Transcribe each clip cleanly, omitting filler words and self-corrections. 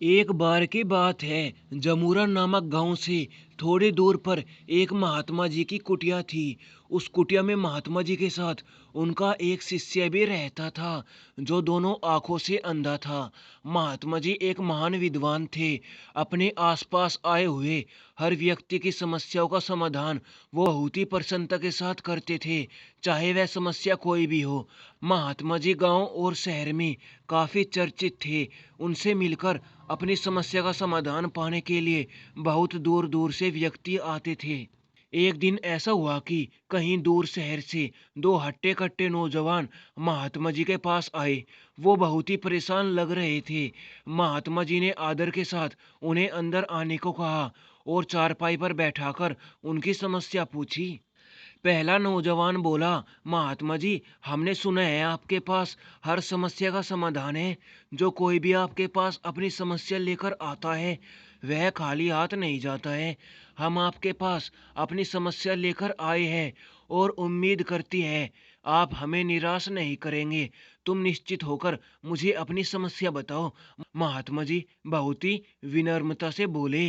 एक बार की बात है। जमूरा नामक गांव से थोड़ी दूर पर एक महात्मा जी की कुटिया थी। उस कुटिया में महात्मा जी के साथ उनका एक शिष्य भी रहता था, जो दोनों आंखों से अंधा था। महात्मा जी एक महान विद्वान थे। अपने आसपास आए हुए हर व्यक्ति की समस्याओं का समाधान वो बहुत ही प्रसन्नता के साथ करते थे, चाहे वह समस्या कोई भी हो। महात्मा जी गांव और शहर में काफी चर्चित थे। उनसे मिलकर अपनी समस्या का समाधान पाने के लिए बहुत दूर दूर से व्यक्ति आते थे। एक दिन ऐसा हुआ कि कहीं दूर शहर से दो हट्टे कट्टे नौजवान महात्मा जी के पास आए। वो बहुत ही परेशान लग रहे थे। महात्मा जी ने आदर के साथ उन्हें अंदर आने को कहा और चारपाई पर बैठाकर उनकी समस्या पूछी। पहला नौजवान बोला, महात्मा जी, हमने सुना है आपके पास हर समस्या का समाधान है। जो कोई भी आपके पास अपनी समस्या लेकर आता है, वह खाली हाथ नहीं जाता है। हम आपके पास अपनी समस्या लेकर आए हैं और उम्मीद करती है आप हमें निराश नहीं करेंगे। तुम निश्चित होकर मुझे अपनी समस्या बताओ। महात्मा जी बहुत ही विनम्रता से बोले।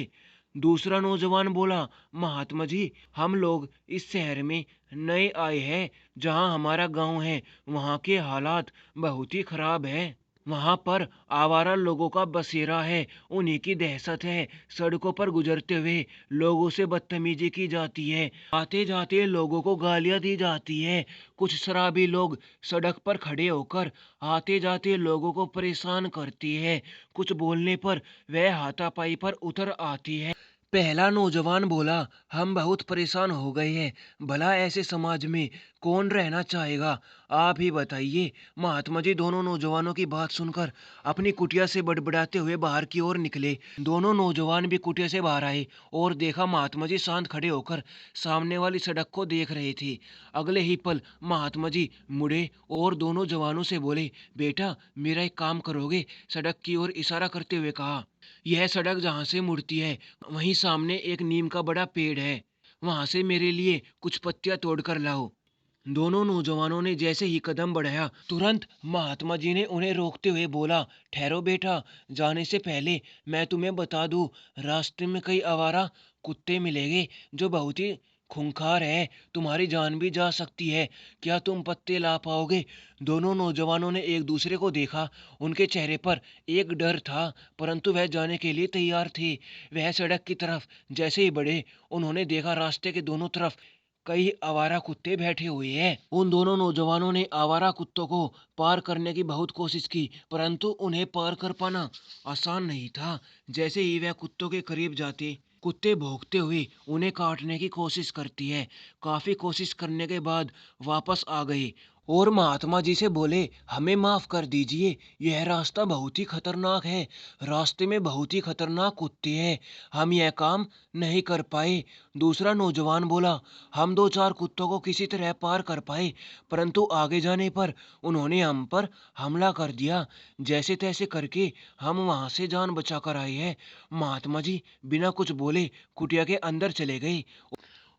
दूसरा नौजवान बोला, महात्मा जी, हम लोग इस शहर में नए आए हैं। जहाँ हमारा गांव है, वहाँ के हालात बहुत ही खराब है। वहाँ पर आवारा लोगों का बसेरा है। उन्हीं की दहशत है। सड़कों पर गुजरते हुए लोगों से बदतमीजी की जाती है। आते जाते लोगों को गालियां दी जाती है। कुछ शराबी लोग सड़क पर खड़े होकर आते जाते लोगों को परेशान करती है। कुछ बोलने पर वह हाथापाई पर उतर आती है। पहला नौजवान बोला, हम बहुत परेशान हो गए हैं। भला ऐसे समाज में कौन रहना चाहेगा? आप ही बताइए। महात्मा जी दोनों नौजवानों की बात सुनकर अपनी कुटिया से बड़बड़ाते हुए बाहर की ओर निकले। दोनों नौजवान भी कुटिया से बाहर आए और देखा महात्मा जी शांत खड़े होकर सामने वाली सड़क को देख रहे थे। अगले ही पल महात्मा जी मुड़े और दोनों जवानों से बोले, बेटा, मेरा एक काम करोगे? सड़क की ओर इशारा करते हुए कहा। यह सड़क जहाँ से मुड़ती है, वहीं सामने एक नीम का बड़ा पेड़ है। वहां से मेरे लिए कुछ पत्तियां तोड़ कर लाओ। दोनों नौजवानों ने जैसे ही कदम बढ़ाया, तुरंत महात्मा जी ने उन्हें रोकते हुए बोला, ठहरो बेटा, जाने से पहले मैं तुम्हें बता दूं, रास्ते में कई आवारा कुत्ते मिलेंगे जो बहुत ही खूंखार है। तुम्हारी जान भी जा सकती है। क्या तुम पत्ते ला पाओगे? दोनों नौजवानों ने एक दूसरे को देखा। उनके चेहरे पर एक डर था, परंतु वह जाने के लिए तैयार थे। वह सड़क की तरफ जैसे ही बढ़े, उन्होंने देखा रास्ते के दोनों तरफ कई आवारा कुत्ते बैठे हुए हैं। उन दोनों नौजवानों ने आवारा कुत्तों को पार करने की बहुत कोशिश की, परंतु उन्हें पार कर पाना आसान नहीं था। जैसे ही वह कुत्तों के करीब जाते, कुत्ते भौंकते हुए उन्हें काटने की कोशिश करती है। काफी कोशिश करने के बाद वापस आ गए और महात्मा जी से बोले, हमें माफ कर दीजिए, यह रास्ता बहुत ही खतरनाक है। रास्ते में बहुत ही खतरनाक कुत्ते हैं। हम यह काम नहीं कर पाए। दूसरा नौजवान बोला, हम दो चार कुत्तों को किसी तरह पार कर पाए, परंतु आगे जाने पर उन्होंने हम पर हमला कर दिया। जैसे तैसे करके हम वहां से जान बचा कर आए हैं। महात्मा जी बिना कुछ बोले कुटिया के अंदर चले गए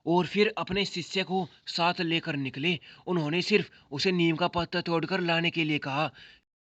और फिर अपने शिष्य को साथ लेकर निकले। उन्होंने सिर्फ उसे नीम का पत्ता तोड़कर लाने के लिए कहा।